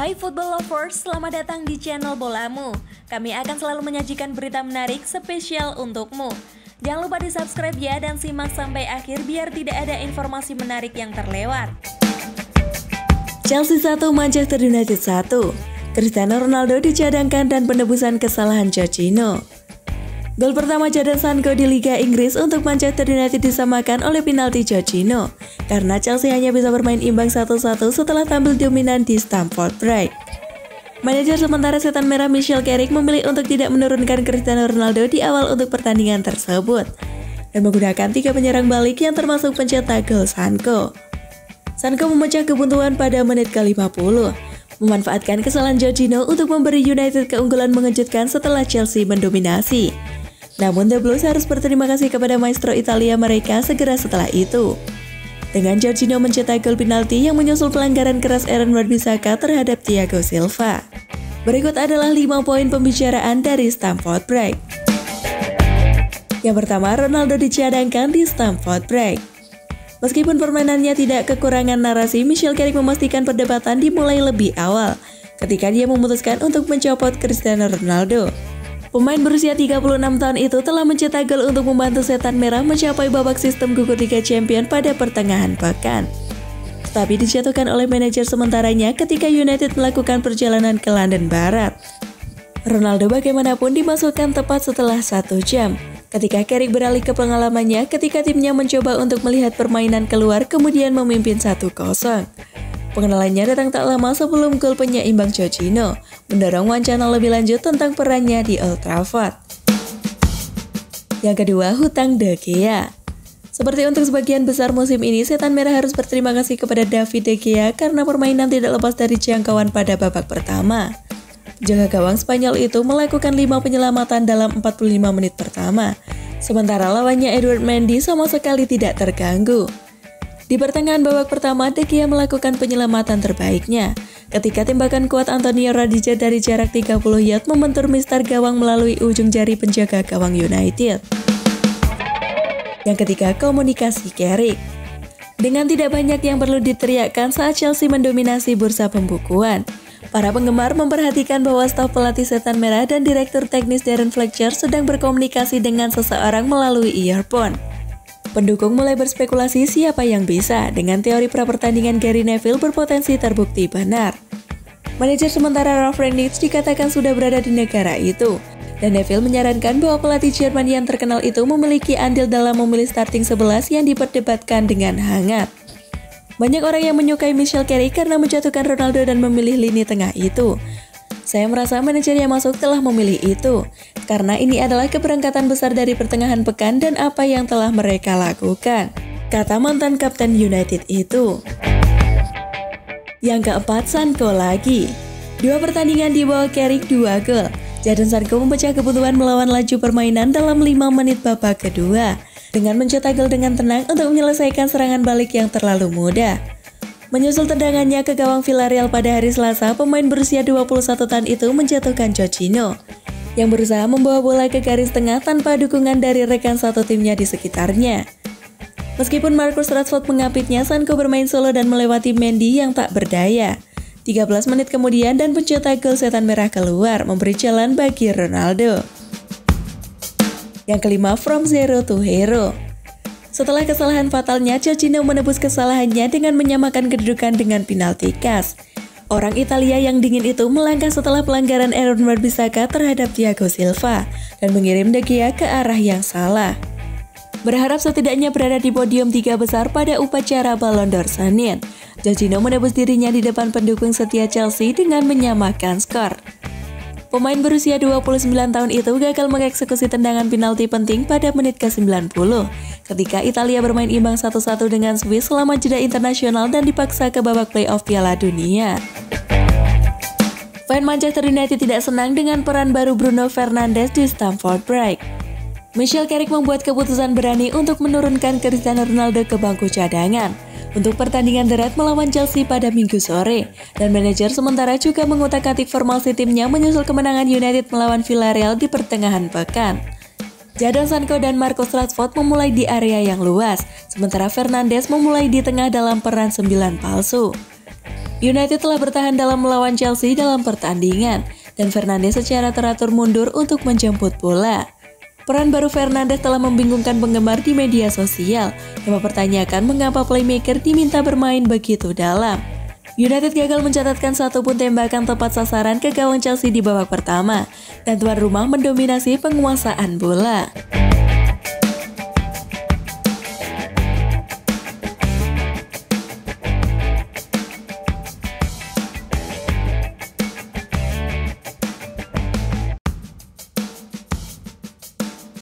Hai football lovers, selamat datang di channel Bolamu. Kami akan selalu menyajikan berita menarik spesial untukmu. Jangan lupa di subscribe ya dan simak sampai akhir biar tidak ada informasi menarik yang terlewat. Chelsea 1, Manchester United 1. Cristiano Ronaldo dicadangkan dan penebusan kesalahan Jorginho. Gol pertama Jadon Sancho di Liga Inggris untuk Manchester United disamakan oleh penalti Jorginho karena Chelsea hanya bisa bermain imbang 1-1 setelah tampil dominan di Stamford Bridge. Manajer sementara Setan Merah Michael Carrick memilih untuk tidak menurunkan Cristiano Ronaldo di awal untuk pertandingan tersebut dan menggunakan 3 penyerang balik yang termasuk pencetak gol Sancho. Sancho memecah kebuntuan pada menit ke-50, memanfaatkan kesalahan Jorginho untuk memberi United keunggulan mengejutkan setelah Chelsea mendominasi. Namun The Blues harus berterima kasih kepada maestro Italia mereka segera setelah itu, dengan Jorginho mencetak gol penalti yang menyusul pelanggaran keras Aaron Wan-Bissaka terhadap Thiago Silva. Berikut adalah 5 poin pembicaraan dari Stamford Bridge. Yang pertama, Ronaldo dicadangkan di Stamford Bridge. Meskipun permainannya tidak kekurangan narasi, Michael Carrick memastikan perdebatan dimulai lebih awal ketika dia memutuskan untuk mencopot Cristiano Ronaldo. Pemain berusia 36 tahun itu telah mencetak gol untuk membantu Setan Merah mencapai babak sistem gugur Liga Champions pada pertengahan pekan. Tetapi dijatuhkan oleh manajer sementaranya ketika United melakukan perjalanan ke London Barat. Ronaldo bagaimanapun dimasukkan tepat setelah 1 jam, ketika Carrick beralih ke pengalamannya ketika timnya mencoba untuk melihat permainan keluar kemudian memimpin 1-0. Pengenalannya datang tak lama sebelum gol penyeimbang Jorginho, mendorong wacana lebih lanjut tentang perannya di Old Trafford. Yang kedua, hutang De Gea. Seperti untuk sebagian besar musim ini, Setan Merah harus berterima kasih kepada David De Gea karena permainan tidak lepas dari jangkauan pada babak pertama. Jaga gawang Spanyol itu melakukan 5 penyelamatan dalam 45 menit pertama, sementara lawannya Edouard Mendy sama sekali tidak terganggu. Di pertengahan babak pertama, De Gea melakukan penyelamatan terbaiknya ketika tembakan kuat Antonio Rudiger dari jarak 30 yard membentur mistar gawang melalui ujung jari penjaga gawang United. Yang ketiga, komunikasi Carrick. Dengan tidak banyak yang perlu diteriakkan saat Chelsea mendominasi bursa pembukuan, para penggemar memperhatikan bahwa staf pelatih Setan Merah dan direktur teknis Darren Fletcher sedang berkomunikasi dengan seseorang melalui earphone. Pendukung mulai berspekulasi siapa yang bisa, dengan teori pra-pertandingan Gary Neville berpotensi terbukti benar. Manajer sementara Ralf Rangnick dikatakan sudah berada di negara itu, dan Neville menyarankan bahwa pelatih Jerman yang terkenal itu memiliki andil dalam memilih starting 11 yang diperdebatkan dengan hangat. Banyak orang yang menyukai Michael Carrick karena menjatuhkan Ronaldo dan memilih lini tengah itu. Saya merasa manajer yang masuk telah memilih itu, karena ini adalah keberangkatan besar dari pertengahan pekan dan apa yang telah mereka lakukan, kata mantan kapten United itu. Yang keempat, Sancho lagi. 2 pertandingan di bawah Carrick 2 gol. Jadon Sancho memecah kebutuhan melawan laju permainan dalam 5 menit babak kedua, dengan mencetak gol dengan tenang untuk menyelesaikan serangan balik yang terlalu mudah. Menyusul tendangannya ke gawang Villarreal pada hari Selasa, pemain berusia 21 tahun itu menjatuhkan Jorginho, yang berusaha membawa bola ke garis tengah tanpa dukungan dari rekan satu timnya di sekitarnya. Meskipun Marcus Rashford mengapitnya, Sancho bermain solo dan melewati Mendy yang tak berdaya. 13 menit kemudian dan pencetak gol Setan Merah keluar, memberi jalan bagi Ronaldo. Yang kelima, from zero to hero. Setelah kesalahan fatalnya, Jorginho menebus kesalahannya dengan menyamakan kedudukan dengan penalti khas. Orang Italia yang dingin itu melangkah setelah pelanggaran Aaron Wan-Bissaka terhadap Thiago Silva dan mengirim De Gea ke arah yang salah. Berharap setidaknya berada di podium 3 besar pada upacara Ballon d'Or Senin, Jorginho menebus dirinya di depan pendukung setia Chelsea dengan menyamakan skor. Pemain berusia 29 tahun itu gagal mengeksekusi tendangan penalti penting pada menit ke-90 ketika Italia bermain imbang 1-1 dengan Swiss selama jeda internasional dan dipaksa ke babak playoff Piala Dunia. Fan Manchester United tidak senang dengan peran baru Bruno Fernandes di Stamford Bridge. Michael Carrick membuat keputusan berani untuk menurunkan Cristiano Ronaldo ke bangku cadangan untuk pertandingan berat melawan Chelsea pada Minggu sore, dan manajer sementara juga mengutak-atik formasi timnya menyusul kemenangan United melawan Villarreal di pertengahan pekan. Jadon Sancho dan Marcus Rashford memulai di area yang luas, sementara Fernandes memulai di tengah dalam peran 9 palsu. United telah bertahan dalam melawan Chelsea dalam pertandingan, dan Fernandes secara teratur mundur untuk menjemput bola. Peran baru Fernandes telah membingungkan penggemar di media sosial yang mempertanyakan mengapa playmaker diminta bermain begitu dalam. United gagal mencatatkan satu pun tembakan tepat sasaran ke gawang Chelsea di babak pertama, dan tuan rumah mendominasi penguasaan bola.